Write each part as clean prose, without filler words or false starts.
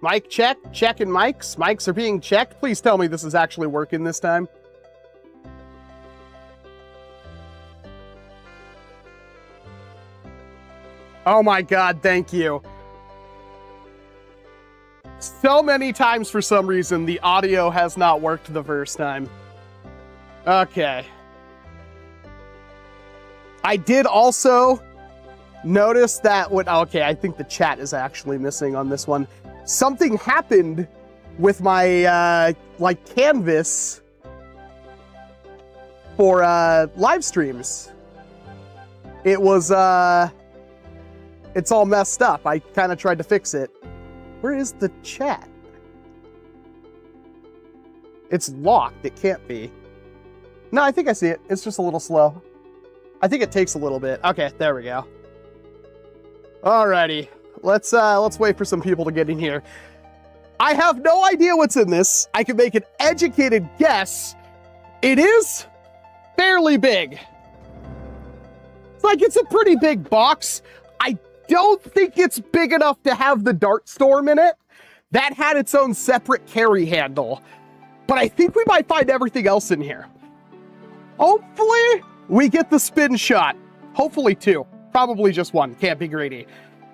Mic check, checking mics. Mics are being checked. Please tell me this is actually working this time. Oh my God, thank you. So many times for some reason, the audio has not worked the first time. Okay. I did also notice that okay, I think the chat is actually missing on this one. Something happened with my, like, canvas for, live streams. It was, it's all messed up. I kind of tried to fix it. Where is the chat? It's locked. It can't be. No, I think I see it. It's just a little slow. I think it takes a little bit. Okay, there we go. Alrighty. Let's wait for some people to get in here. I have no idea what's in this. I can make an educated guess. It is fairly big. It's like it's a pretty big box. I don't think it's big enough to have the dart storm in it. That had its own separate carry handle. But I think we might find everything else in here. Hopefully, we get the spin shot. Hopefully 2. Probably just 1. Can't be greedy.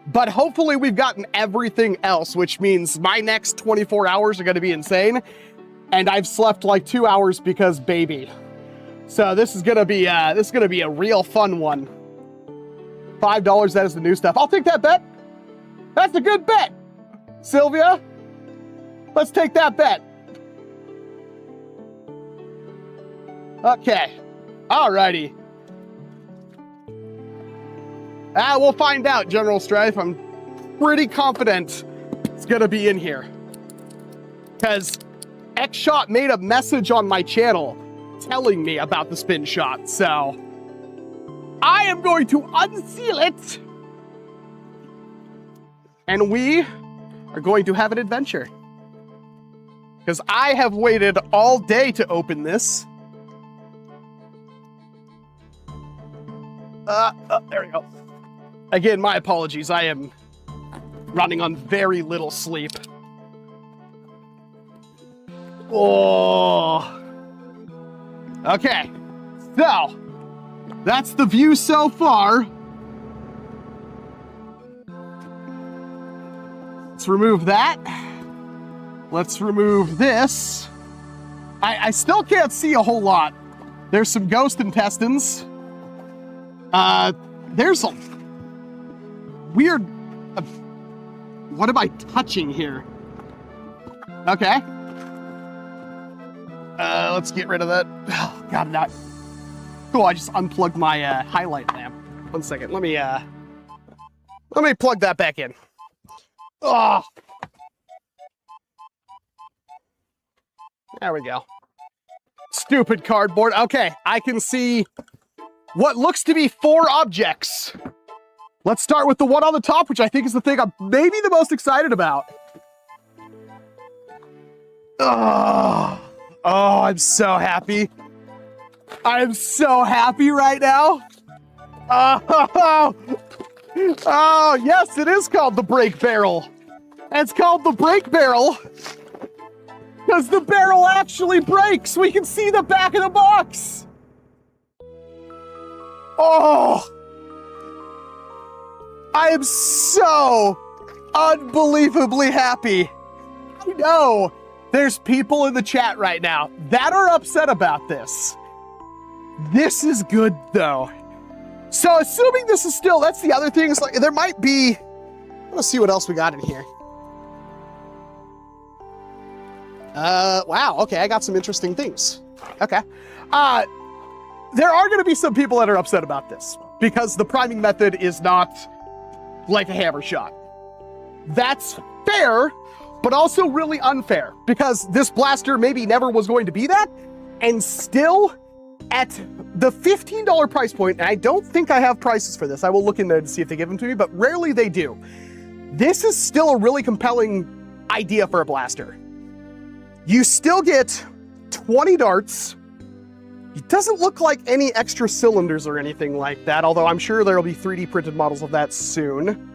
But hopefully we've gotten everything else, which means my next 24 hours are going to be insane. And I've slept like 2 hours because baby. So this is going to be a real fun one. $5, that is the new stuff. I'll take that bet. That's a good bet. Sylvia, let's take that bet. Okay. Alrighty. We'll find out, General Strife. I'm pretty confident it's gonna be in here. Because Xshot made a message on my channel telling me about the spin shot, so I am going to unseal it. And we are going to have an adventure. Because I have waited all day to open this. There we go. Again, my apologies. I am running on very little sleep. Oh. Okay. So, that's the view so far. Let's remove that. Let's remove this. I still can't see a whole lot. There's some ghost intestines. There's a weird... what am I touching here? Okay. Let's get rid of that. Oh, God, not... Cool, I just unplugged my highlight lamp. 1 second, let me plug that back in. Oh. There we go. Stupid cardboard. Okay, I can see what looks to be 4 objects. Let's start with the one on the top, which I think is the thing I'm maybe the most excited about. Oh, I'm so happy. I'm so happy right now. Oh, yes, it is called the brake barrel. It's called the brake barrel because the barrel actually breaks. We can see the back of the box. Oh, I am so unbelievably happy. I know there's people in the chat right now that are upset about this. This is good though. So assuming this is still, that's the other thing, is like there might be, let's see what else we got in here. Wow, okay, I got some interesting things. Okay. There are gonna be some people that are upset about this because the priming method is not like a hammer shot. That's fair, but also really unfair because this blaster maybe never was going to be that, and still at the $15 price point, and I don't think I have prices for this. I will look into it to see if they give them to me, but rarely they do. This is still a really compelling idea for a blaster. You still get 20 darts. It doesn't look like any extra cylinders or anything like that, although I'm sure there will be 3D printed models of that soon.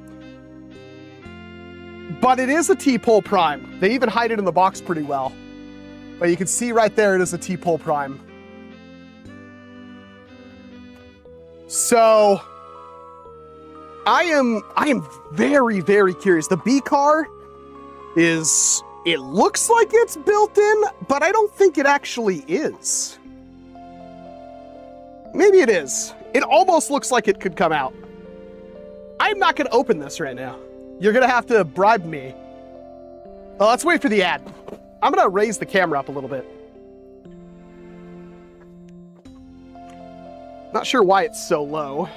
but it is a T-pole prime. They even hide it in the box pretty well. But you can see right there, it is a T-pole prime. So I am very, very curious. The B car is, it looks like it's built in, but I don't think it actually is. Maybe it is. It almost looks like it could come out. I'm not gonna open this right now. You're gonna have to bribe me. Well, let's wait for the ad. I'm gonna raise the camera up a little bit. Not sure why it's so low.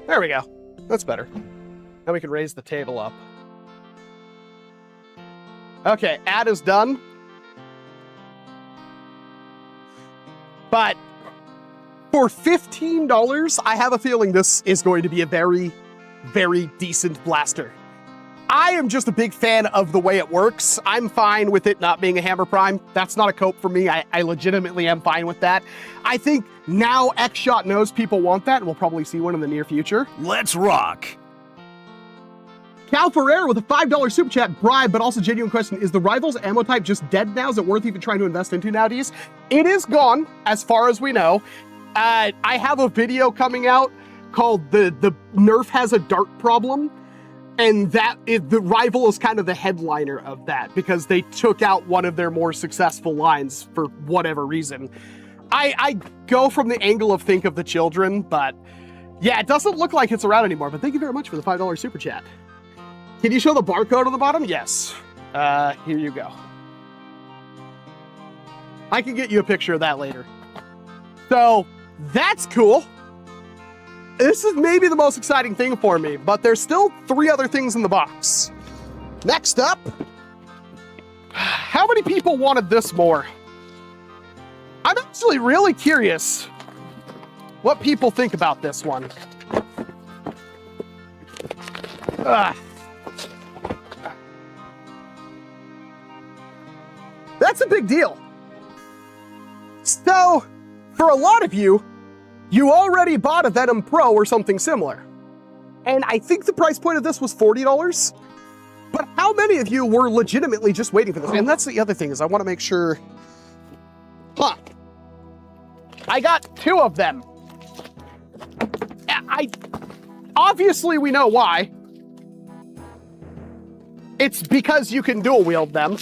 There we go. That's better. Now we can raise the table up. Okay, ad is done. But for $15, I have a feeling this is going to be a very, very decent blaster. I am just a big fan of the way it works. I'm fine with it not being a hammer prime. That's not a cope for me. I legitimately am fine with that. I think now Xshot knows people want that, and we'll probably see one in the near future. Let's rock. Cal Ferrer with a $5 super chat bribe, but also genuine question. Is the Rivals ammo type just dead now? Is it worth even trying to invest into nowadays? It is gone, as far as we know. I have a video coming out called the Nerf has a dart problem. And the Rival is kind of the headliner of that because they took out one of their more successful lines for whatever reason. I go from the angle of think of the children, but yeah, it doesn't look like it's around anymore, but thank you very much for the $5 super chat. Can you show the barcode on the bottom? Yes. Here you go. I can get you a picture of that later. So that's cool. This is maybe the most exciting thing for me, but there's still 3 other things in the box. Next up, how many people wanted this more? I'm actually really curious what people think about this one. That's a big deal. So, for a lot of you, you already bought a Venom Pro or something similar. And I think the price point of this was $40. But how many of you were legitimately just waiting for this? And that's the other thing, is I want to make sure. I got 2 of them. Obviously we know why. It's because you can dual wield them.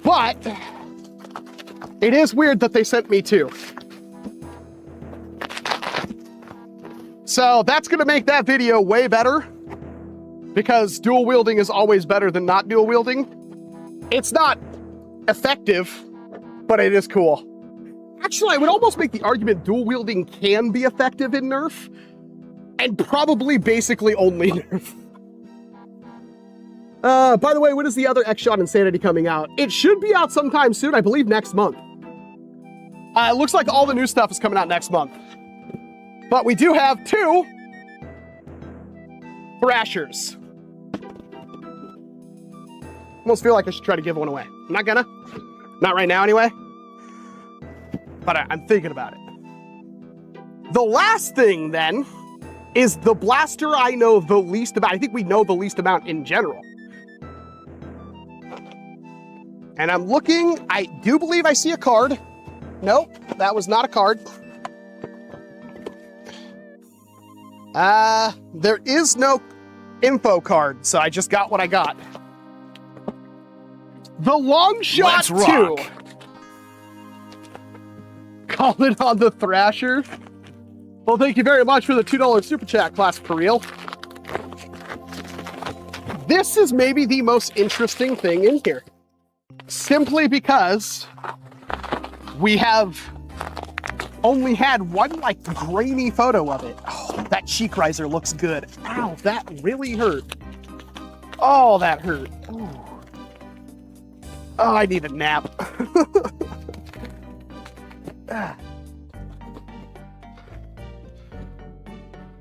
But it is weird that they sent me 2. So that's gonna make that video way better because dual wielding is always better than not dual wielding. It's not effective, but it is cool. Actually, I would almost make the argument dual wielding can be effective in Nerf and probably basically only Nerf. By the way, when is the other Xshot Insanity coming out? It should be out sometime soon, I believe next month. It looks like all the new stuff is coming out next month. But we do have 2 Thrashers. Almost feel like I should try to give one away. I'm not gonna. Not right now anyway. But I'm thinking about it. The last thing then is the blaster I know the least about. I think we know the least amount in general. And I'm looking, I do believe I see a card. Nope, that was not a card. There is no info card, so I just got what I got. The Longshot 2. Call it on the Thrasher. Well, thank you very much for the $2 super chat, Class for Real. This is maybe the most interesting thing in here. Simply because we have only had one like grainy photo of it. Oh, that cheek riser looks good. Ow, that really hurt. Oh, that hurt. Oh, I need a nap.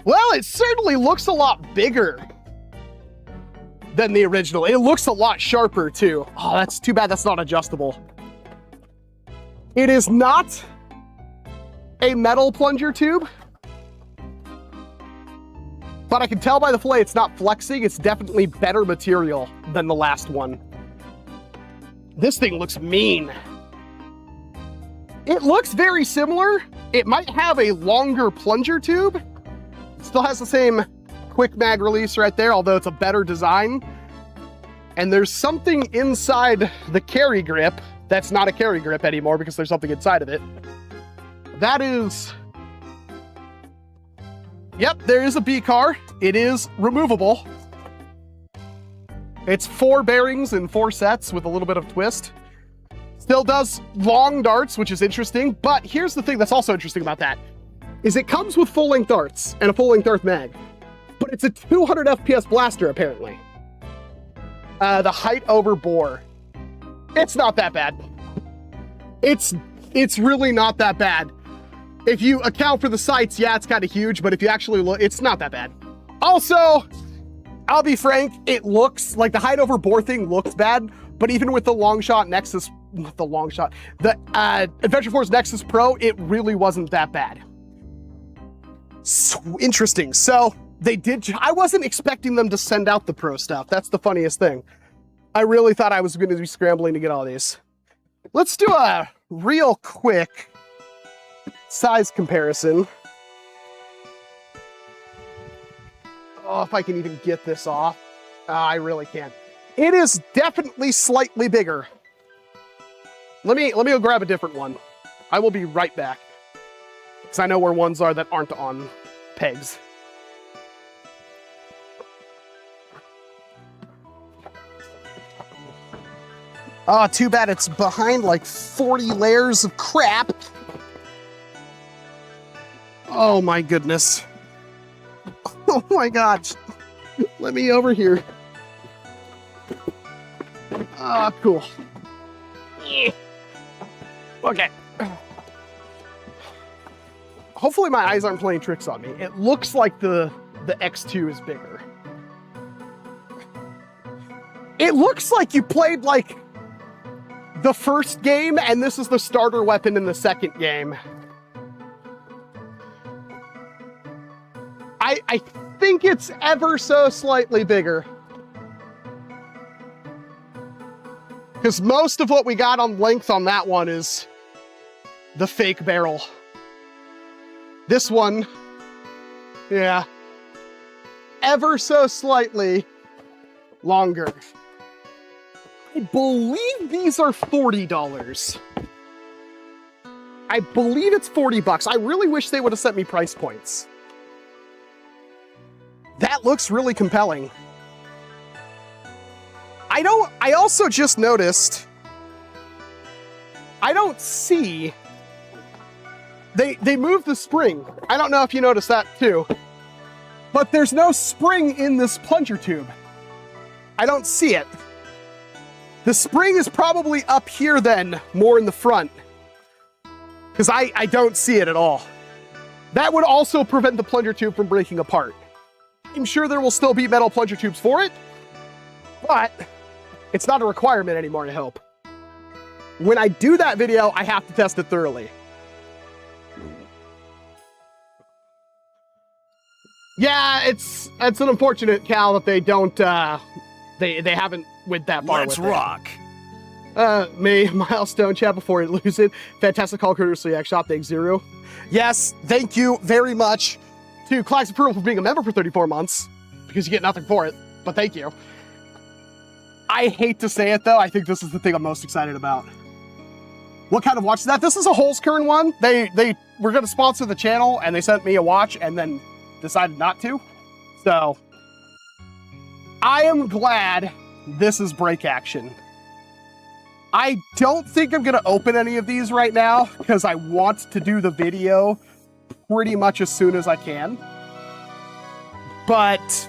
Well, it certainly looks a lot bigger than the original. It looks a lot sharper too. Oh, that's too bad that's not adjustable. It is not a metal plunger tube, but I can tell by the fillet it's not flexing. It's definitely better material than the last one. This thing looks mean. It looks very similar. It might have a longer plunger tube. Still has the same quick mag release right there, although it's a better design. And there's something inside the carry grip that's not a carry grip anymore because there's something inside of it. That is... Yep, there is a B-car. It is removable. It's 4 bearings in 4 sets with a little bit of twist. Still does long darts, which is interesting, but here's the thing that's also interesting about that, is it comes with full-length darts and a full-length dart mag, but it's a 200 FPS blaster, apparently. The height over bore. It's not that bad. It's really not that bad. If you account for the sights, yeah, it's kind of huge, but if you actually look, it's not that bad. Also, I'll be frank, it looks like the height over bore thing looks bad, but even with the Longshot Nexus, the Adventure Force Nexus Pro, it really wasn't that bad. So interesting. So they did, I wasn't expecting them to send out the Pro stuff. That's the funniest thing. I really thought I was going to be scrambling to get all these. Let's do a real quick size comparison. Oh, if I can even get this off. I really can't. It is definitely slightly bigger. Let me go grab a different one. I will be right back, because I know where ones are that aren't on pegs. Oh, too bad it's behind like 40 layers of crap. Oh my goodness. Oh my gosh. Let me over here. Ah, cool. Okay. Hopefully my eyes aren't playing tricks on me. It looks like the X2 is bigger. It looks like you played like the first game and this is the starter weapon in the second game. I think it's ever so slightly bigger. Because most of what we got on length on that one is the fake barrel. This one, yeah, ever so slightly longer. I believe these are $40. I believe it's 40 bucks. I really wish they would have sent me price points. That looks really compelling. I also just noticed, I don't see, they moved the spring. I don't know if you noticed that too, but there's no spring in this plunger tube. I don't see it. The spring is probably up here then, more in the front, because I don't see it at all. That would also prevent the plunger tube from breaking apart. I'm sure there will still be metal plunger tubes for it, but it's not a requirement anymore, I hope. When I do that video, I have to test it thoroughly. Yeah, it's an unfortunate, Cal, that they don't, they haven't went that far with it. Let's rock. Me, Milestone, chat before you lose it. Fantastic call, courtesy Xshot, thanks Zero. Yes, thank you very much to Class Approval for being a member for 34 months, because you get nothing for it, but thank you. I hate to say it though, I think this is the thing I'm most excited about. What kind of watch is that? This is a Holzkern one. They were gonna sponsor the channel and they sent me a watch and then decided not to. So, I am glad this is break action. I don't think I'm gonna open any of these right now because I want to do the video pretty much as soon as I can. But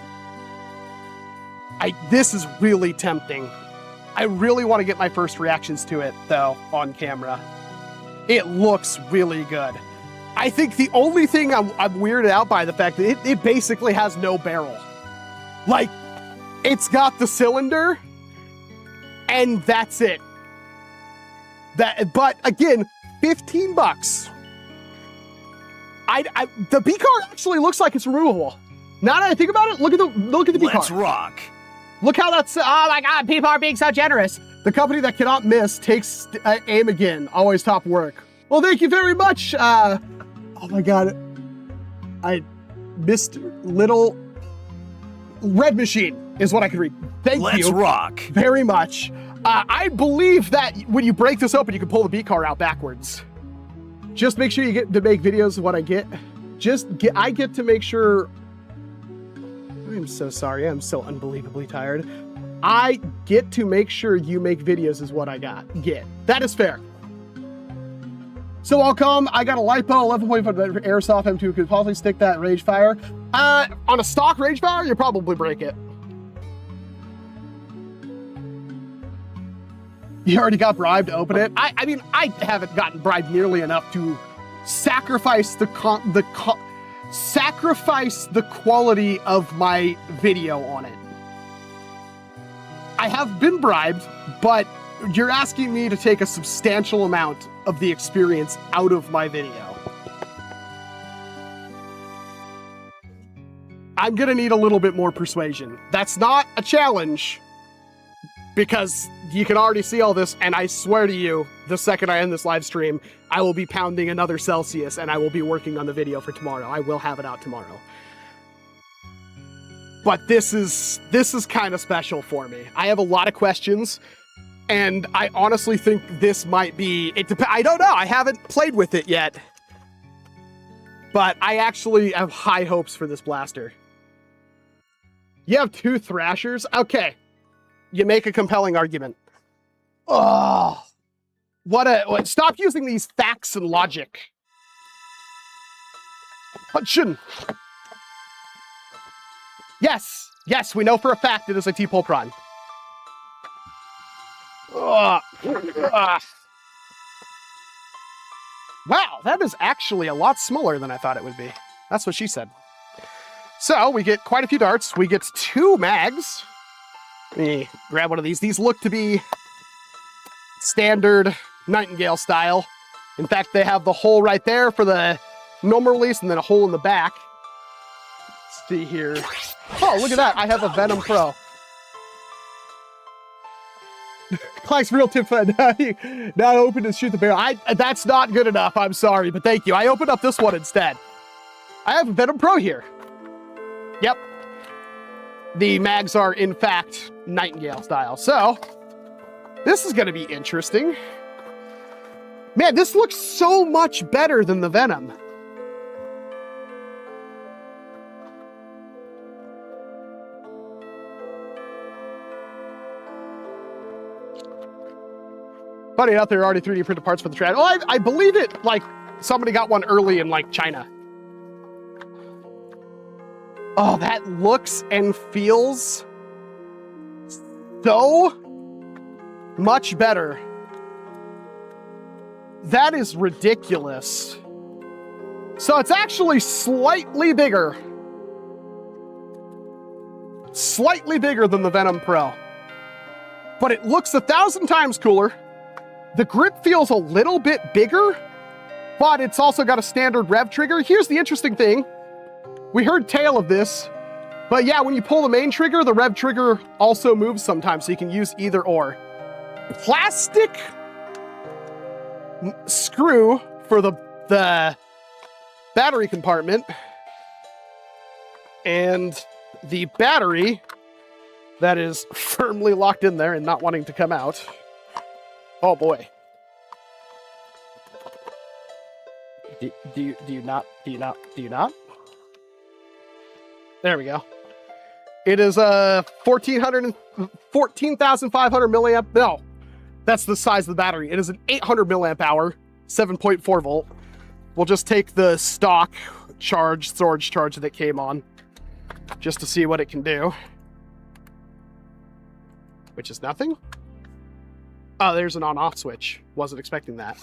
this is really tempting. I really want to get my first reactions to it though on camera. It looks really good. I think the only thing I'm weirded out by the fact that it basically has no barrel. Like, it's got the cylinder and that's it. But again, 15 bucks. The B card actually looks like it's removable. Now that I think about it, look at the B card. Let's rock. Look how that's, oh my God, people are being so generous. The company that cannot miss takes aim again. Always top work. Well, thank you very much. Oh my God. I missed little red machine is what I could read. Thank you. Let's rock. Very much. I believe that when you break this open, you can pull the B car out backwards. Just make sure you get to make videos of what I get. I get to make sure. I'm so sorry. I'm so unbelievably tired. I get to make sure you make videos is what I get. That is fair. So Walcom, I got a LiPo 11.5 Airsoft M2. Could possibly stick that range fire. On a stock range fire, you probably break it. You already got bribed to open it. I mean, I haven't gotten bribed nearly enough to sacrifice the quality of my video on it. I have been bribed, but you're asking me to take a substantial amount of the experience out of my video. I'm gonna need a little bit more persuasion. That's not a challenge, because you can already see all this, and I swear to you, the second I end this live stream, I will be pounding another Celsius, and I will be working on the video for tomorrow. I will have it out tomorrow. But this is kind of special for me. I have a lot of questions, and I honestly think this might be, I don't know, I haven't played with it yet. But I actually have high hopes for this blaster. You have 2 Thrashers? Okay. You make a compelling argument. Oh, stop using these facts and logic. Hunchin. Yes, we know for a fact it is a T-pole prime. Wow, that is actually a lot smaller than I thought it would be. That's what she said. So we get quite a few darts. We get 2 mags. Let me grab one of these. These look to be standard Nightingale style. In fact, they have the hole right there for the normal release and then a hole in the back. Let's see here. Oh, look at that. I have a Venom Pro. Clank's real tip fun. Not open to shoot the barrel. That's not good enough. I'm sorry, but thank you. I opened up this one instead. I have a Venom Pro here. Yep. The mags are, in fact, Nightingale style. So, this is going to be interesting. Man, this looks so much better than the Venom. Funny enough, there are already 3D printed parts for the Trad. Oh, I believe it, like, somebody got one early in, like, China. Oh, that looks and feels so much better. That is ridiculous. So it's actually slightly bigger. Slightly bigger than the Venom Pro. But it looks 1,000 times cooler. The grip feels a little bit bigger, but it's also got a standard rev trigger. Here's the interesting thing. We heard tale of this, but yeah, when you pull the main trigger, the rev trigger also moves sometimes, so you can use either or. Plastic screw for the battery compartment, and the battery that is firmly locked in there and not wanting to come out. Oh boy. Do you not? There we go. It is a 14,500 milliamp. No, that's the size of the battery. It is an 800 milliamp hour, 7.4 volt. We'll just take the stock storage charge that came on just to see what it can do. Which is nothing. Oh, there's an on-off switch. Wasn't expecting that.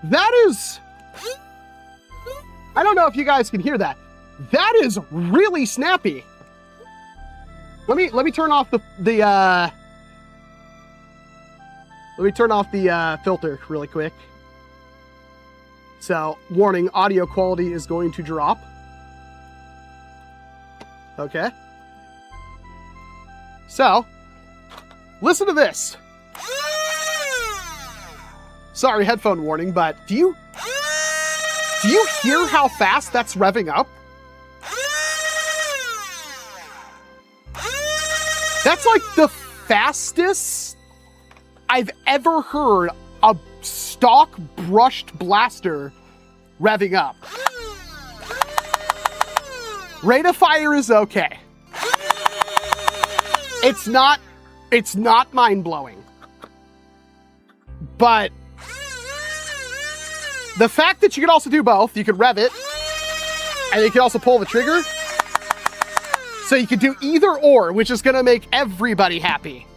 That is... I don't know if you guys can hear that. That is really snappy. Let me turn off the Let me turn off the filter really quick. So, warning, audio quality is going to drop. Okay. So, listen to this. Sorry, headphone warning, but do you hear how fast that's revving up? That's like the fastest I've ever heard a stock brushed blaster revving up. Rate of fire is okay. It's not mind-blowing. But the fact that you can also do both, you can rev it, and you can also pull the trigger. So you can do either or, which is gonna make everybody happy.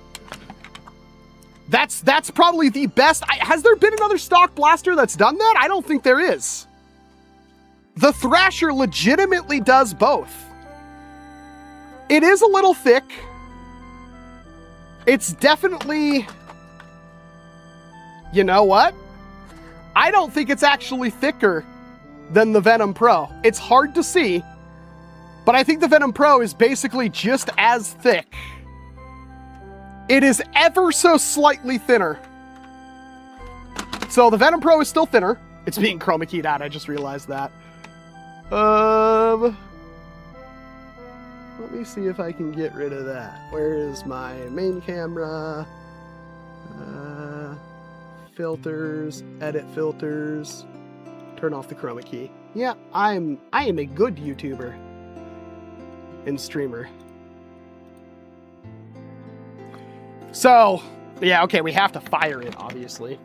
That's probably the best. Has there been another stock blaster that's done that? I don't think there is. The Thrasher legitimately does both. It is a little thick. It's definitely... You know what? I don't think it's actually thicker than the Venom Pro. It's hard to see, but I think the Venom Pro is basically just as thick. It is ever so slightly thinner. So the Venom Pro is still thinner. It's being chroma keyed out, I just realized that. Let me see if I can get rid of that. Where is my main camera? Filters, edit filters, turn off the chroma key. Yeah, I am a good YouTuber and streamer. So, yeah, okay, we have to fire it, obviously.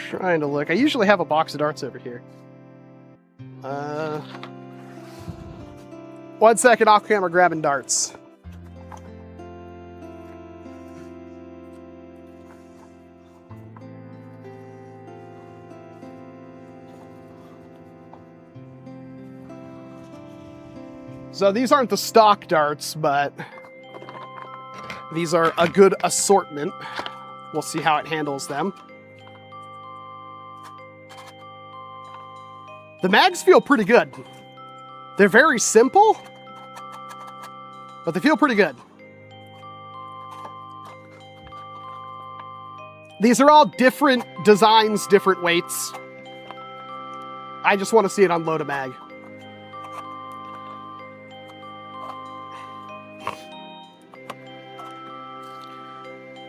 Trying to look. I usually have a box of darts over here. 1 second, off camera grabbing darts. So these aren't the stock darts, but these are a good assortment. We'll see how it handles them. The mags feel pretty good. They're very simple, but they feel pretty good. These are all different designs, different weights. I just want to see it unload a mag.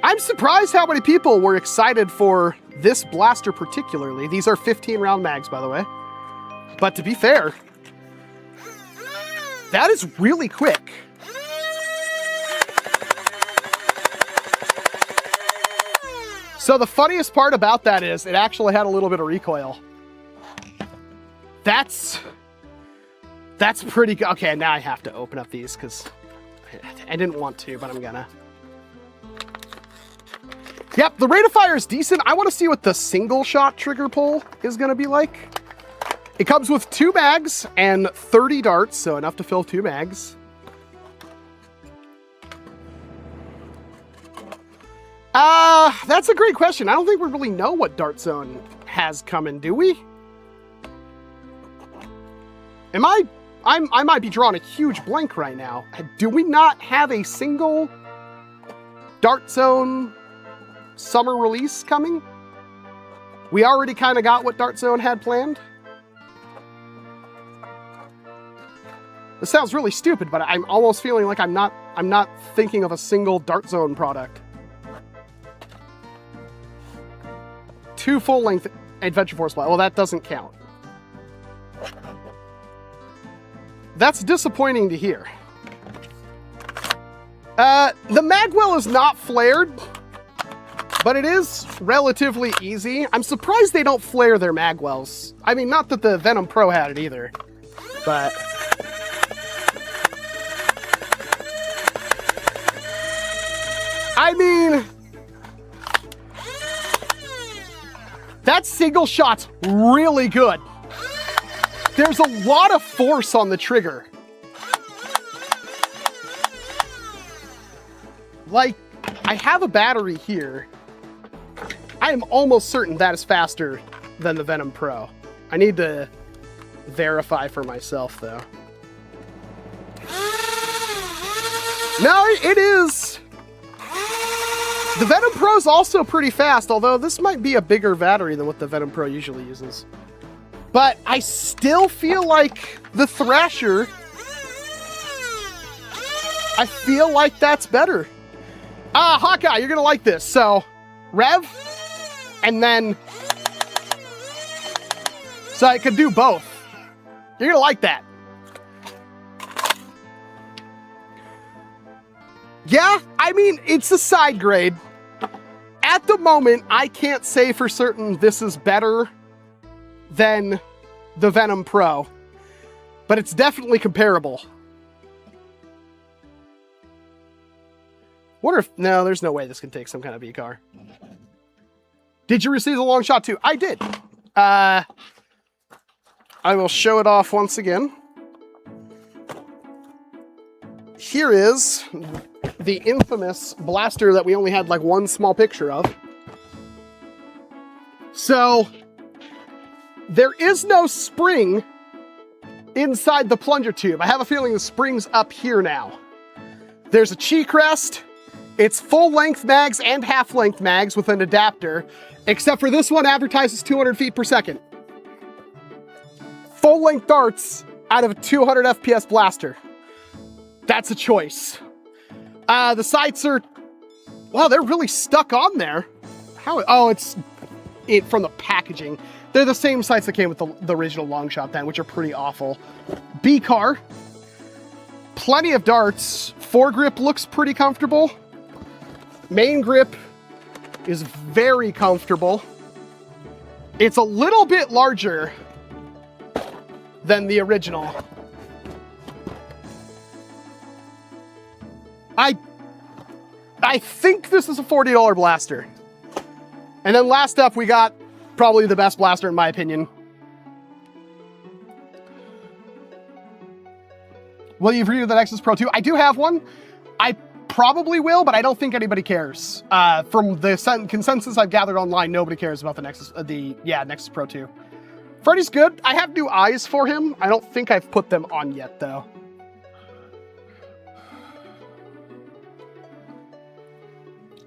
I'm surprised how many people were excited for this blaster particularly. These are 15-round mags, by the way. But to be fair, that is really quick. So the funniest part about that is it actually had a little bit of recoil. That's pretty good. Okay, now I have to open up these because I didn't want to, but I'm gonna. Yep, the rate of fire is decent. I want to see what the single shot trigger pull is going to be like. It comes with 2 mags and 30 darts, so enough to fill 2 mags. That's a great question. I don't think we really know what dart zone has coming, do we? I might be drawing a huge blank right now. Do we not have a single dart zone summer release coming? We already kind of got what Dart Zone had planned. This sounds really stupid, but I'm almost feeling like I'm not thinking of a single Dart Zone product. 2 full-length Adventure Force Well, that doesn't count. That's disappointing to hear. The magwell is not flared, but it is relatively easy. I'm surprised they don't flare their magwells. I mean, not that the Venom Pro had it either, but... I mean... that single shot's really good. There's a lot of force on the trigger. Like, I have a battery here. I am almost certain that is faster than the Venom Pro. I need to verify for myself, though. No, it is. The Venom Pro is also pretty fast, although this might be a bigger battery than what the Venom Pro usually uses. But I still feel like the Thrasher, I feel like that's better. Hawkeye, you're gonna like this. So, rev, and then, so I could do both. You're gonna like that. Yeah, I mean, it's a side grade. At the moment, I can't say for certain this is better than the Venom Pro, but it's definitely comparable. Wonder if, no, there's no way this can take some kind of V-car. Did you receive the long shot too? I did. I will show it off once again. Here is the infamous blaster that we only had like one small picture of. So there is no spring inside the plunger tube. I have a feeling the spring's up here now. There's a cheek rest. It's full length mags and half length mags with an adapter, except for this one advertises 200 feet per second. Full length darts out of a 200 FPS blaster. That's a choice. The sights are, wow, they're really stuck on there. How? Oh, it's from the packaging. They're the same sights that came with the original long shot then, which are pretty awful. B-car, plenty of darts. Foregrip looks pretty comfortable. Main grip is very comfortable. It's a little bit larger than the original. I think this is a $40 blaster. And then last up, we got probably the best blaster in my opinion. Will you review the Nexus Pro 2? I do have one. I probably will, but I don't think anybody cares. From the consensus I've gathered online, nobody cares about the Nexus, Nexus Pro 2. Freddy's good. I have new eyes for him. I don't think I've put them on yet, though.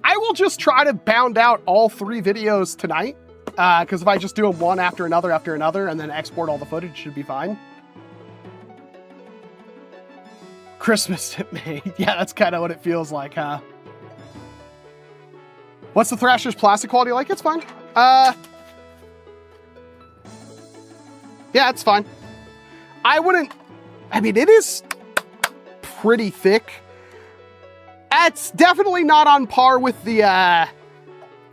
I will just try to bound out all 3 videos tonight, because if I just do them one after another, and then export all the footage, it should be fine. Christmas in May. Yeah, that's kind of what it feels like, huh? What's the Thrasher's plastic quality like? It's fine. Yeah, it's fine. I mean, it is pretty thick. It's definitely not on par with the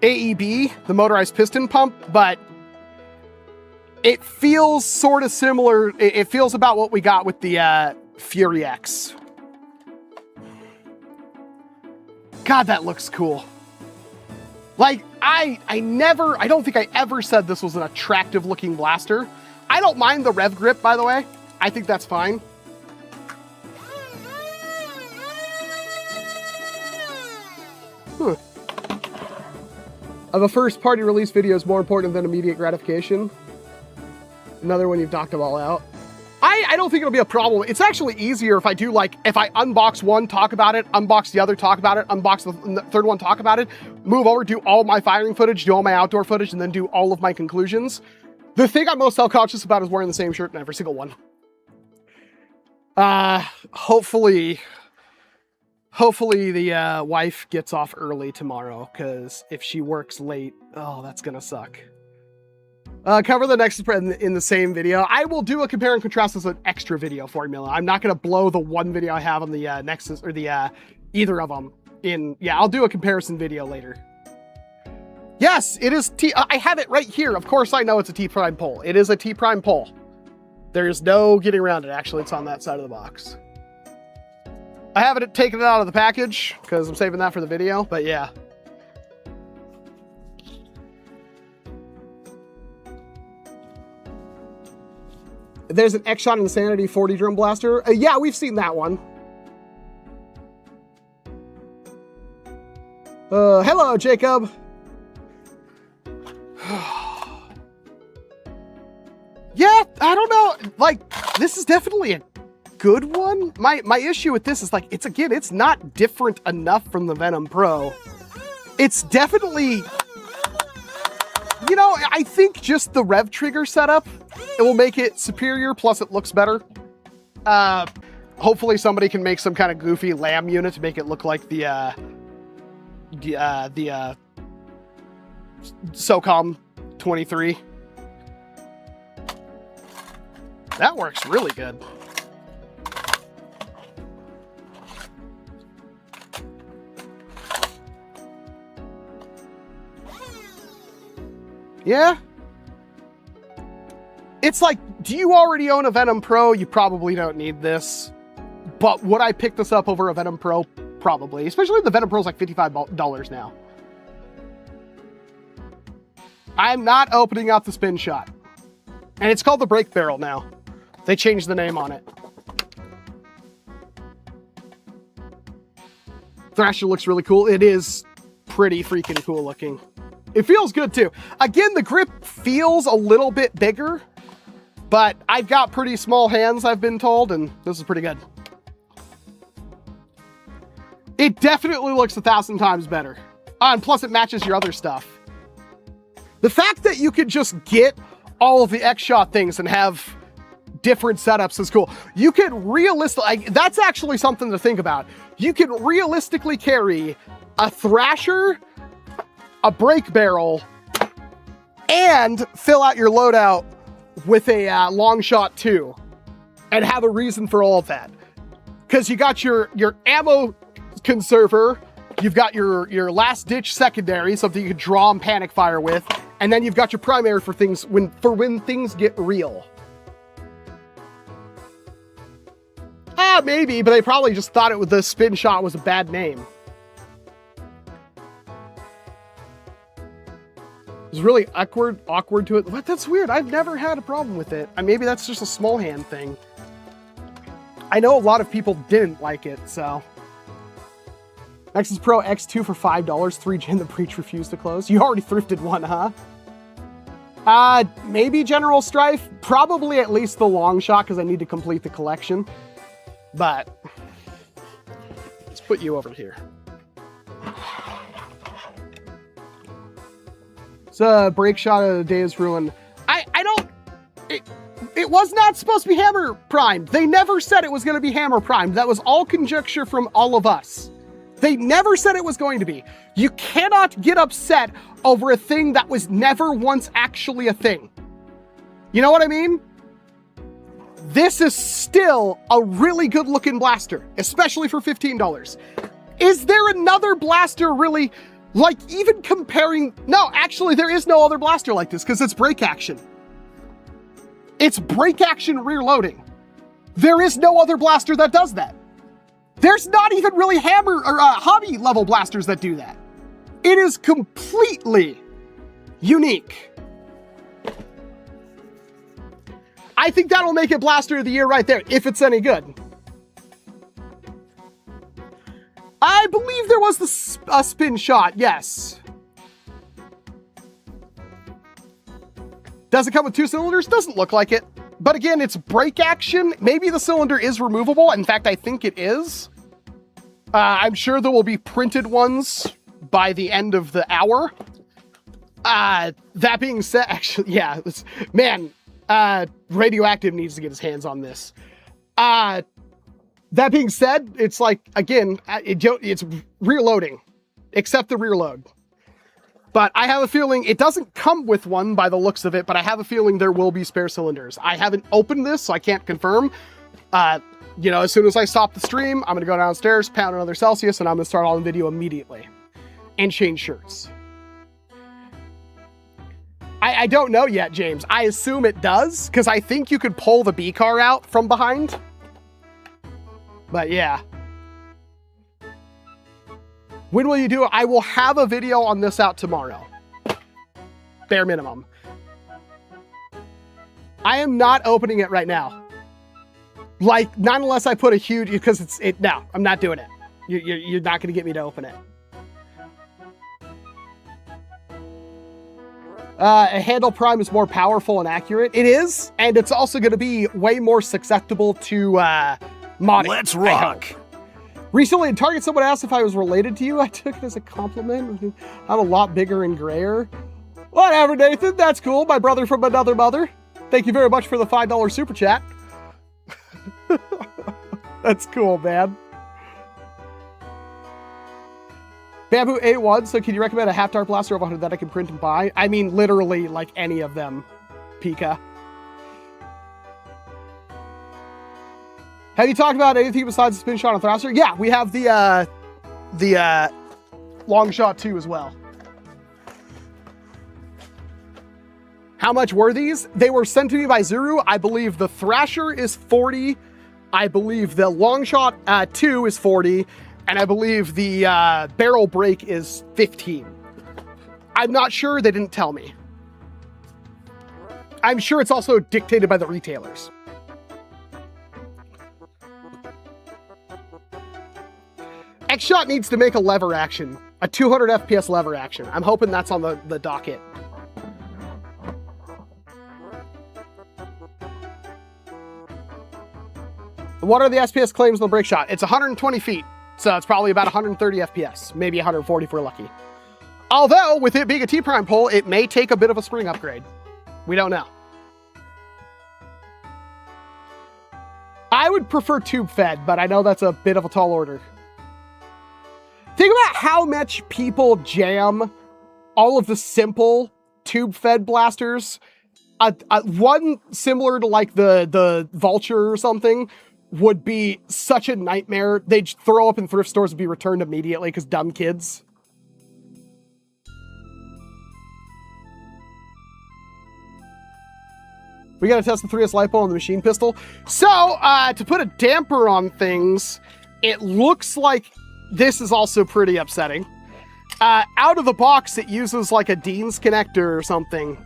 AEB, the motorized piston pump, but it feels sort of similar. It feels about what we got with the Fury X. God, that looks cool. Like, I don't think I ever said this was an attractive looking blaster. I don't mind the rev grip, by the way. I think that's fine. Of a first-party release video is more important than immediate gratification. Another one you've knocked them all out. I don't think it'll be a problem. It's actually easier if I do, like, if I unbox one, talk about it, unbox the other, talk about it, unbox the third one, talk about it, move over, do all my firing footage, do all my outdoor footage, and then do all of my conclusions. The thing I'm most self-conscious about is wearing the same shirt in every single one. Hopefully the wife gets off early tomorrow, because if she works late, oh, that's gonna suck. Cover the Nexus in the same video. I will do a compare and contrast as an extra video formula. I'm not gonna blow the one video I have on the Nexus, or the either of them in. Yeah, I'll do a comparison video later. Yes, it is I have it right here. Of course I know it's a T-Prime pole. It is a T-Prime pole. There's no getting around it. Actually, it's on that side of the box. I haven't taken it out of the package because I'm saving that for the video, but yeah. There's an Xshot Insanity 40 drum blaster. Yeah, we've seen that one. Hello, Jacob. Yeah, I don't know. Like, this is definitely a good one. My issue with this is like, it's not different enough from the Venom Pro. It's definitely, you know, I think just the rev trigger setup, it will make it superior, plus it looks better. Hopefully somebody can make some kind of goofy lamb unit to make it look like the SOCOM 23. That works really good. Yeah. It's like, do you already own a Venom Pro? You probably don't need this. But would I pick this up over a Venom Pro? Probably. Especially the Venom Pro is like $55 now. I'm not opening out the spin shot. And it's called the brake barrel now. They changed the name on it. Thrasher looks really cool. It is pretty freaking cool looking. It feels good too. Again, the grip feels a little bit bigger, but I've got pretty small hands, I've been told, and this is pretty good. It definitely looks 1,000 times better. And plus it matches your other stuff. The fact that you could just get all of the Xshot things and have different setups is cool. You could realistically, that's actually something to think about. You can realistically carry a Thrasher, a brake barrel, and fill out your loadout with a long shot too, and have a reason for all of that. Because you got your ammo conserver, you've got your last ditch secondary, something you can draw and panic fire with, and then you've got your primary for things when things get real. Maybe, but they probably just thought the spin shot was a bad name. It's really awkward to it. What? That's weird. I've never had a problem with it. Maybe that's just a small hand thing. I know a lot of people didn't like it, so. Nexus Pro X2 for $5, 3Gen the breach refused to close. You already thrifted one, huh? Maybe General Strife. Probably at least the long shot, because I need to complete the collection. But let's put you over here. It's a break shot of the day is ruined. It was not supposed to be hammer primed. They never said it was going to be hammer primed. That was all conjecture from all of us. They never said it was going to be. You cannot get upset over a thing that was never once actually a thing. You know what I mean? This is still a really good looking blaster, especially for $15. Is there another blaster really, like even comparing? No, actually there is no other blaster like this because it's break action. It's break action rear loading. There is no other blaster that does that. There's not even really hammer or hobby level blasters that do that. It is completely unique. I think that'll make it Blaster of the Year right there, if it's any good. I believe there was a spin shot, yes. Does it come with 2 cylinders? Doesn't look like it. But again, it's brake action. Maybe the cylinder is removable. In fact, I think it is. I'm sure there will be printed ones by the end of the hour. That being said, actually, yeah, man, Radioactive needs to get his hands on this. That being said, it's like, again, it's rear loading, except the rear load. But I have a feeling it doesn't come with one by the looks of it, but I have a feeling there will be spare cylinders. I haven't opened this, so I can't confirm. You know, as soon as I stop the stream, I'm going to go downstairs, pound another Celsius, and I'm going to start on the video immediately. And change shirts. I don't know yet, James. I assume it does, because I think you could pull the B car out from behind. But yeah. When will you do it? I will have a video on this out tomorrow. Bare minimum. I am not opening it right now. Like, not unless I put a huge, because no, I'm not doing it. You're not going to get me to open it. A handle prime is more powerful and accurate. It is, and it's also going to be way more susceptible to modding. Let's rock. Recently, in Target, someone asked if I was related to you. I took it as a compliment. I'm a lot bigger and grayer. Whatever, Nathan. That's cool. My brother from another mother. Thank you very much for the $5 super chat. That's cool, man. Bamboo 81, so can you recommend a half-dart blaster of 100 that I can print and buy? I mean, literally, like any of them, Pika. Have you talked about anything besides the spin shot and thruster? Yeah, we have the long shot too as well. How much were these? They were sent to me by Zuru. I believe the Thrasher is 40. I believe the long shot 2 is 40. And I believe the barrel break is 15. I'm not sure. They didn't tell me. I'm sure it's also dictated by the retailers. Xshot needs to make a lever action, a 200 FPS lever action. I'm hoping that's on the docket. What are the SPS claims on the break shot? It's 120 feet, so it's probably about 130 FPS, maybe 140 if we're lucky. Although, with it being a T-prime pole, it may take a bit of a spring upgrade. We don't know. I would prefer tube fed, but I know that's a bit of a tall order. Think about how much people jam all of the simple tube-fed blasters. One similar to like the Vulture or something would be such a nightmare. They'd throw up in thrift stores and be returned immediately because dumb kids. We gotta test the 3S LiPo on the machine pistol. So, to put a damper on things, it looks like this is also pretty upsetting. Out of the box, it uses like a Dean's connector or something.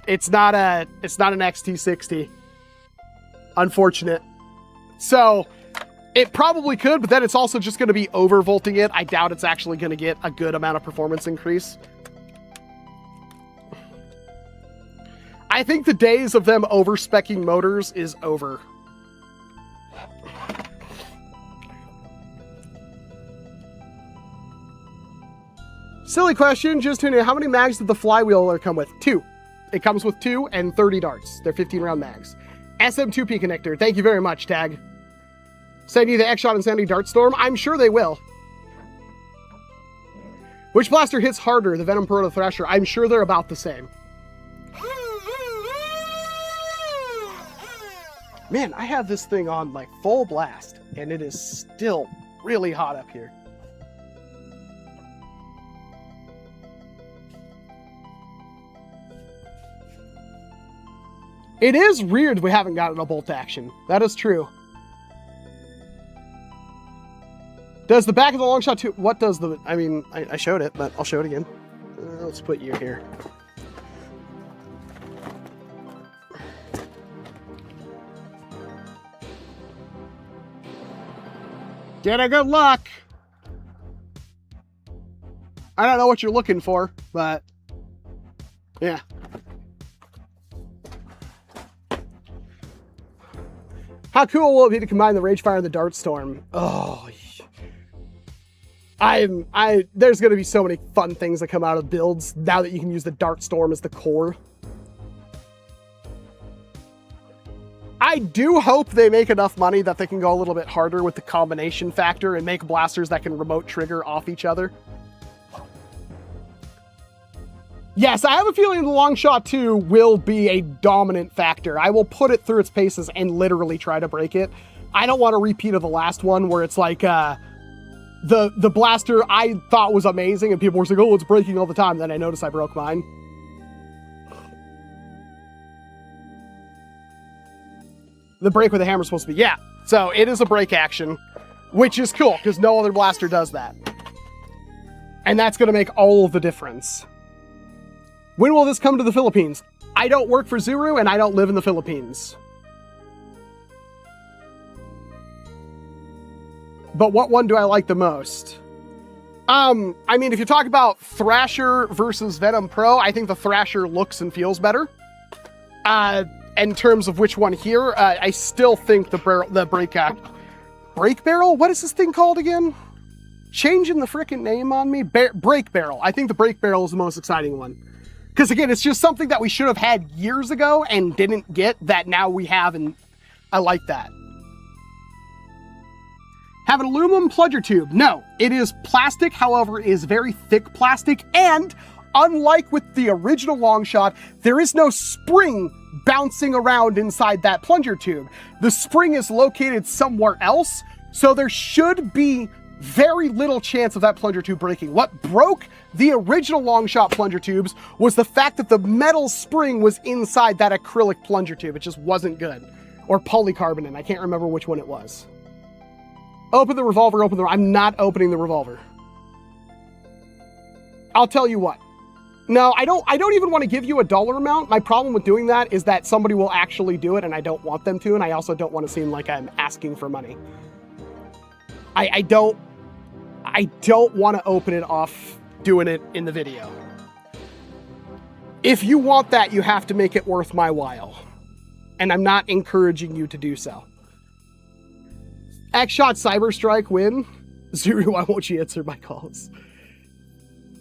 It's not an XT60. Unfortunate. So, it probably could, but then it's also just going to be overvolting it. I doubt it's actually going to get a good amount of performance increase. I think the days of them over-speccing motors is over. Silly question, just tuning in. How many mags did the flywheeler come with? 2. It comes with 2 and 30 darts. They're 15-round mags. SM2P connector. Thank you very much, Tag. Send you the Xshot and Sandy Dart Storm? I'm sure they will. Which blaster hits harder, the Venom Pro or the Thrasher? I'm sure they're about the same. Man, I have this thing on like full blast, and it is still really hot up here. It is weird we haven't gotten a bolt action. That is true. Does the back of the long shot too? What does the... I mean, I showed it, but I'll show it again. Let's put you here. Get a good look. I don't know what you're looking for, but yeah. How cool will it be to combine the Ragefire and the Dart Storm? Oh, there's going to be so many fun things that come out of builds now that you can use the Dart Storm as the core. I do hope they make enough money that they can go a little bit harder with the combination factor and make blasters that can remote trigger off each other. Yes, I have a feeling the long shot 2 will be a dominant factor. I will put it through its paces and literally try to break it. I don't want a repeat of the last one where it's like the blaster I thought was amazing and people were like, oh, it's breaking all the time. Then I noticed I broke mine. The break with the hammer is supposed to be, yeah. So it is a break action, which is cool because no other blaster does that. And that's going to make all of the difference. When will this come to the Philippines? I don't work for Zuru and I don't live in the Philippines. But what one do I like the most? I mean, if you talk about Thrasher versus Venom Pro, I think the Thrasher looks and feels better. In terms of which one here, I still think the brake barrel? What is this thing called again? Changing the frickin' name on me? Brake barrel. I think the brake barrel is the most exciting one. Because again, it's just something that we should have had years ago and didn't get that now we have, and I like that. Have an aluminum plunger tube. No, it is plastic, however, it is very thick plastic, and unlike with the original Longshot, there is no spring bouncing around inside that plunger tube. The spring is located somewhere else, so there should be very little chance of that plunger tube breaking. What broke the original Longshot plunger tubes was the fact that the metal spring was inside that acrylic plunger tube. It just wasn't good. Or polycarbonate, I can't remember which one it was. Open the revolver, I'm not opening the revolver. I'll tell you what. No, I don't even want to give you a dollar amount. My problem with doing that is that somebody will actually do it and I don't want them to, and I also don't want to seem like I'm asking for money. I don't want to open it off doing it in the video. If you want that, you have to make it worth my while. And I'm not encouraging you to do so. Xshot Cyber Strike win. Zuru, why won't you answer my calls?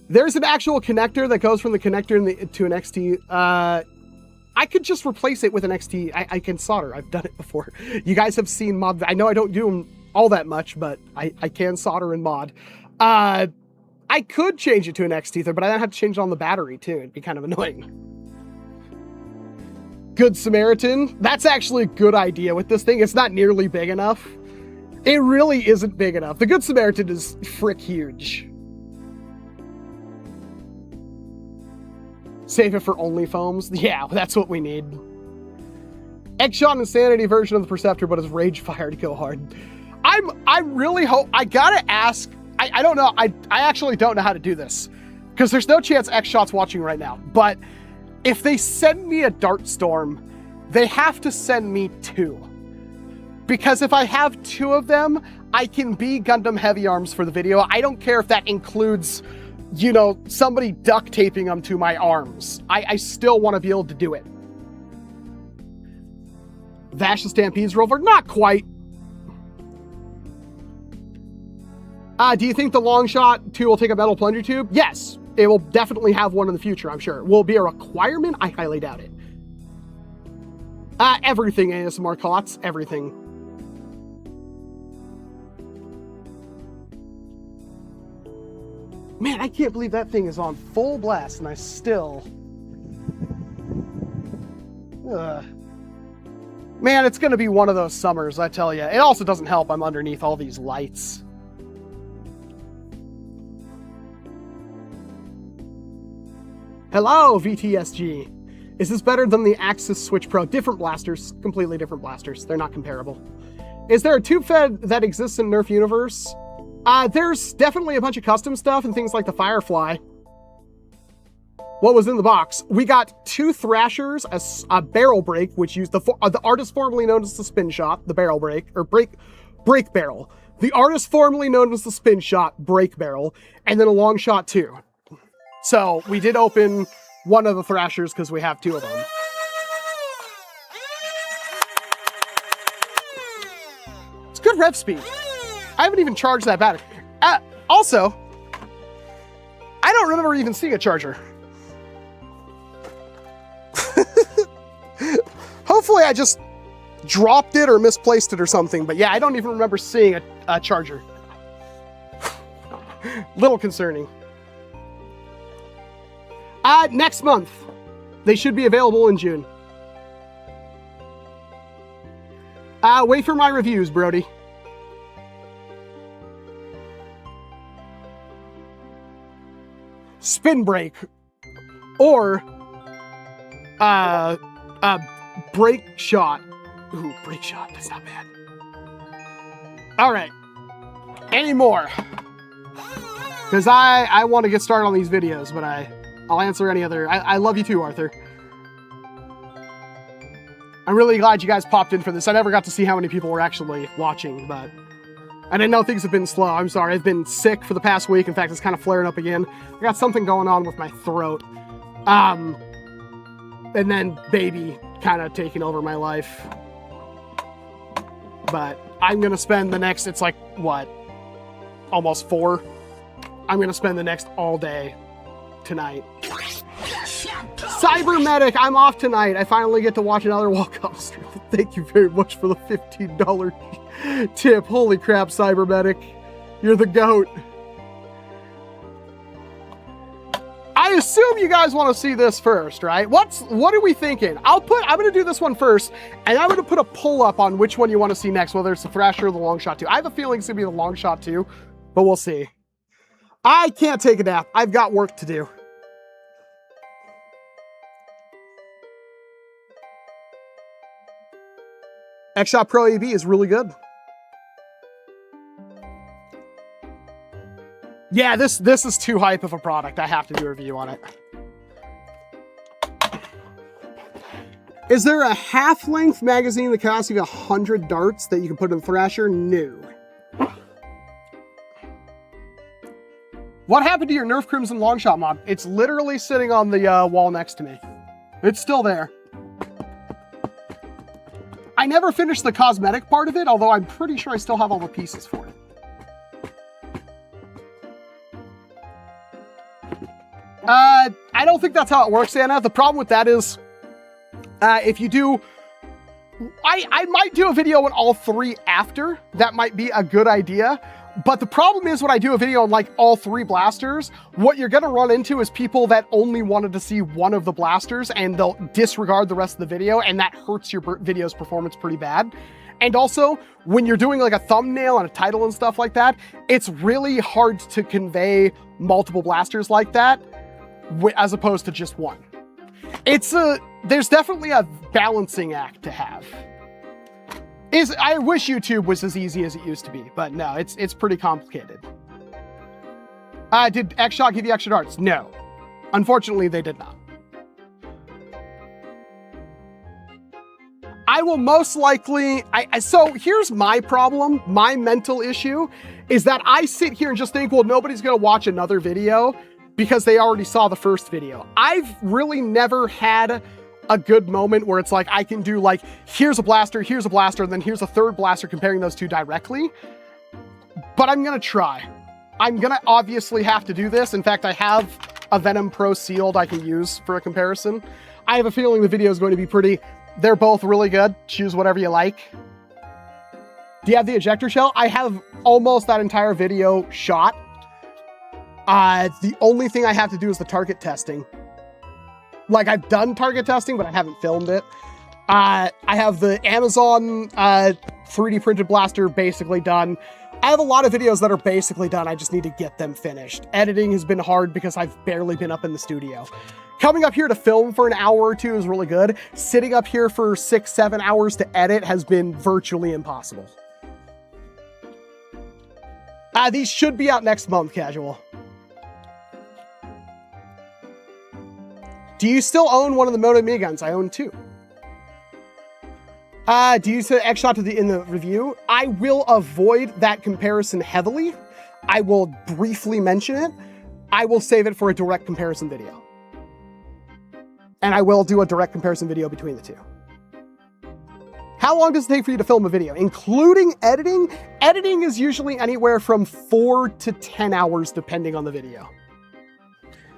There's an actual connector that goes from the connector to an XT. I could just replace it with an XT. I can solder. I've done it before. You guys have seen mod. I know I don't do them all that much, but I can solder and mod. I could change it to an XT, but I'd have to change it on the battery too. It'd be kind of annoying. Good Samaritan. That's actually a good idea with this thing. It's not nearly big enough. It really isn't big enough. The Good Samaritan is frick huge. Save it for only foams. Yeah, that's what we need. Xshot Insanity version of the Perceptor, but it's rage fire to go hard. I really hope, I gotta ask, I don't know, I actually don't know how to do this. Because there's no chance Xshot's watching right now. But if they send me a Dart Storm, they have to send me 2. Because if I have 2 of them, I can be Gundam Heavy Arms for the video. I don't care if that includes, you know, somebody duct taping them to my arms. I still want to be able to do it. Vash the Stampede's rover? Not quite. Do you think the Longshot 2 will take a metal plunger tube? Yes. It will definitely have one in the future, I'm sure. Will it be a requirement? I highly doubt it. Everything ASMR Cots. Everything. Man, I can't believe that thing is on full blast and I still... Man, it's gonna be one of those summers, I tell you. It also doesn't help I'm underneath all these lights. Hello, VTSG. Is this better than the Axis Switch Pro? Different blasters, completely different blasters. They're not comparable. Is there a tube fed that exists in NERF Universe? There's definitely a bunch of custom stuff and things like the Firefly. What was in the box? We got 2 Thrashers, a barrel brake, which used the artist formerly known as the Spin Shot, the barrel brake, or brake barrel. The artist formerly known as the Spin Shot, brake barrel, and then a Longshot 2. So we did open one of the Thrashers because we have 2 of them. It's good rev speed. I haven't even charged that battery. Also, I don't remember even seeing a charger. Hopefully I just dropped it or misplaced it or something, but yeah, I don't even remember seeing a charger. Little concerning. Next month. They should be available in June. Wait for my reviews, Brody. Spin brake. Or, brake shot. Ooh, brake shot. That's not bad. All right. Any more? Because I want to get started on these videos, but I'll answer any other. I love you too, Arthur. I'm really glad you guys popped in for this. I never got to see how many people were actually watching, but And I know things have been slow. I'm sorry. I've been sick for the past week. In fact, it's kind of flaring up again. I got something going on with my throat. And then baby kind of taking over my life. But I'm going to spend the next, it's like, what? Almost 4. I'm going to spend the next all day tonight. Cybernetic, I'm off tonight. I finally get to watch another Walcom stream. Thank you very much for the $15 tip. Holy crap, Cybermedic. You're the GOAT. I assume you guys want to see this first, right? What are we thinking? I'm going to do this one first, and I'm going to put a pull up on which one you want to see next, whether it's the Thrasher or the Long Shot 2. I have a feeling it's going to be the Long Shot 2, but we'll see. I can't take a nap. I've got work to do. Xshot Pro AB is really good. Yeah, this is too hype of a product. I have to do a review on it. Is there a half-length magazine that costs you 100 darts that you can put in the Thrasher? No. What happened to your Nerf Crimson Longshot mod? It's literally sitting on the wall next to me. It's still there. I never finished the cosmetic part of it, although I'm pretty sure I still have all the pieces for it. I don't think that's how it works, Anna. The problem with that is, if you do, I might do a video on all 3 after. That might be a good idea. But the problem is when I do a video on like all 3 blasters, what you're gonna run into is people that only wanted to see one of the blasters and they'll disregard the rest of the video, and that hurts your video's performance pretty bad. And also, when you're doing like a thumbnail and a title and stuff like that, it's really hard to convey multiple blasters like that as opposed to just one. There's definitely a balancing act to have. I wish YouTube was as easy as it used to be, but no, it's pretty complicated. Did Xshot give you extra darts? No. Unfortunately, they did not. I will most likely, so here's my problem, my mental issue, is that I sit here and just think, well, nobody's gonna watch another video because they already saw the first video. I've really never had a good moment where it's like, I can do like, here's a blaster, and then here's a third blaster, comparing those 2 directly. But I'm gonna try. I'm gonna obviously have to do this. In fact, I have a Venom Pro sealed I can use for a comparison. I have a feeling the video is going to be pretty, they're both really good. Choose whatever you like. Do you have the ejector shell? I have almost that entire video shot. The only thing I have to do is the target testing. Like, I've done target testing, but I haven't filmed it. I have the Amazon 3D printed blaster basically done. I have a lot of videos that are basically done. I just need to get them finished. Editing has been hard because I've barely been up in the studio. Coming up here to film for an hour or 2 is really good. Sitting up here for 6-7 hours to edit has been virtually impossible. These should be out next month, Casual. Do you still own one of the Moto miniguns? I own 2. Do you say Xshot in the review? I will avoid that comparison heavily. I will briefly mention it. I will save it for a direct comparison video. And I will do a direct comparison video between the 2. How long does it take for you to film a video? Including editing? Editing is usually anywhere from 4 to 10 hours, depending on the video.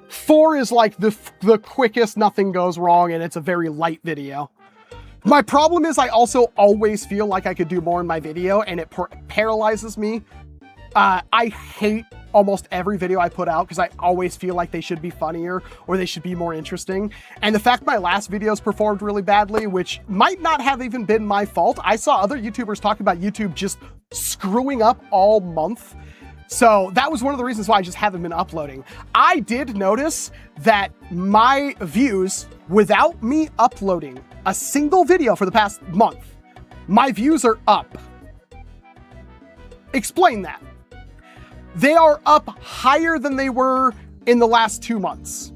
4 is like the quickest, nothing goes wrong, and it's a very light video. My problem is I also always feel like I could do more in my video, and it paralyzes me. I hate almost every video I put out because I always feel like they should be funnier or they should be more interesting. And the fact my last videos performed really badly, which might not have even been my fault. I saw other YouTubers talking about YouTube just screwing up all month. So that was one of the reasons why I just haven't been uploading. I did notice that my views, without me uploading a single video for the past month, my views are up. Explain that. They are up higher than they were in the last 2 months.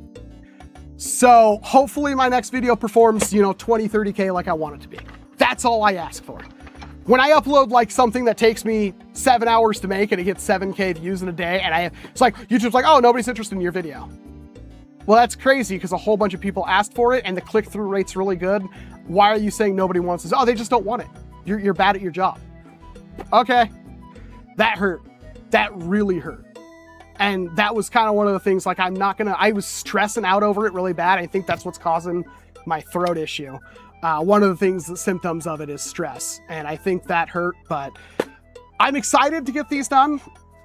So hopefully my next video performs, 20, 30K like I want it to be. That's all I ask for. When I upload like something that takes me 7 hours to make and it gets 7K views in a day. And it's like, YouTube's like, oh, nobody's interested in your video. Well, that's crazy because a whole bunch of people asked for it and the click-through rate's really good. Why are you saying nobody wants this? Oh, they just don't want it. You're bad at your job. Okay. That hurt. That really hurt. And that was kind of one of the things, like, I was stressing out over it really bad. I think that's what's causing my throat issue. One of the things, the symptoms of it is stress. And I think that hurt, but I'm excited to get these done.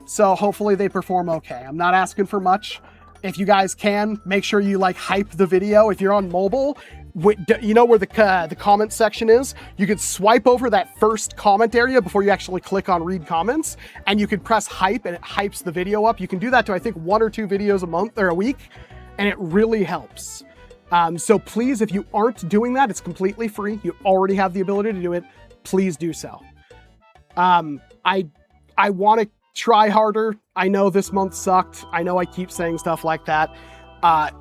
So hopefully they perform okay. I'm not asking for much. If you guys can, make sure you like hype the video. If you're on mobile, you know where the comment section is? You could swipe over that first comment area before you actually click on read comments, and you could press hype and it hypes the video up. You can do that to, I think, 1 or 2 videos a month or a week, and it really helps. So please, if you aren't doing that, it's completely free. You already have the ability to do it. Please do so. I want to try harder. I know this month sucked. I know I keep saying stuff like that.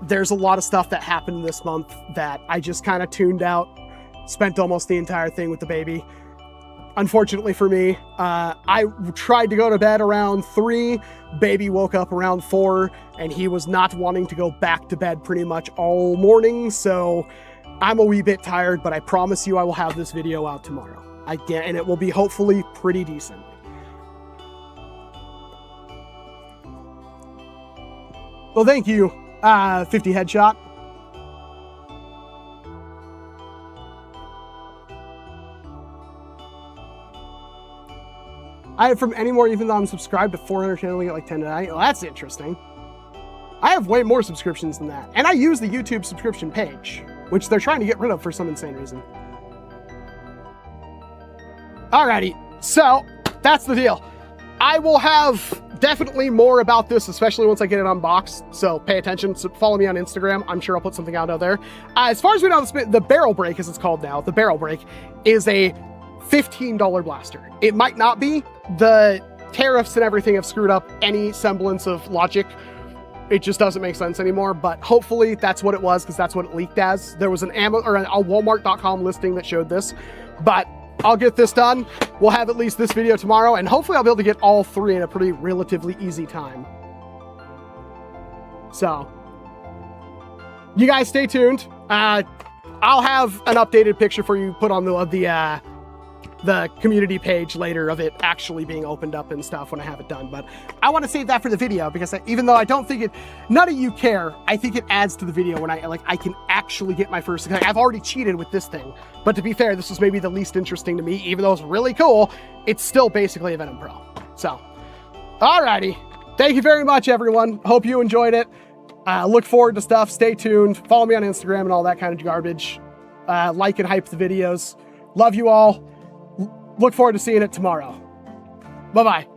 There's a lot of stuff that happened this month that I just kind of tuned out, spent almost the entire thing with the baby. Unfortunately for me, I tried to go to bed around 3, baby woke up around 4, and he was not wanting to go back to bed pretty much all morning, so I'm a wee bit tired, but I promise you I will have this video out tomorrow. And it will be hopefully pretty decent. Well, thank you, 50 Headshot. I have from any more, even though I'm subscribed to 400 channel, we get like 10 tonight. Well, that's interesting. I have way more subscriptions than that. And I use the YouTube subscription page, which they're trying to get rid of for some insane reason. Alrighty, so that's the deal. I will have definitely more about this, especially once I get it unboxed. So pay attention. So follow me on Instagram. I'm sure I'll put something out there. As far as we know, the barrel break, as it's called now, the barrel break is a $15 blaster. It might not be. The tariffs and everything have screwed up any semblance of logic. It just doesn't make sense anymore, but hopefully that's what it was, because that's what it leaked as. There was an a Walmart.com listing that showed this, but I'll get this done. We'll have at least this video tomorrow, and hopefully I'll be able to get all 3 in a pretty relatively easy time. So, you guys stay tuned. I'll have an updated picture for you put on the community page later of it actually being opened up and stuff when I have it done. But I want to save that for the video, because even though I don't think none of you care, I think it adds to the video when I can actually get my first, I've already cheated with this thing. But to be fair, this was maybe the least interesting to me, even though it's really cool. It's still basically a Venom Pro. So, alrighty. Thank you very much, everyone. Hope you enjoyed it. Look forward to stuff. Stay tuned. Follow me on Instagram and all that kind of garbage. Like and hype the videos. Love you all. Look forward to seeing it tomorrow. Bye-bye.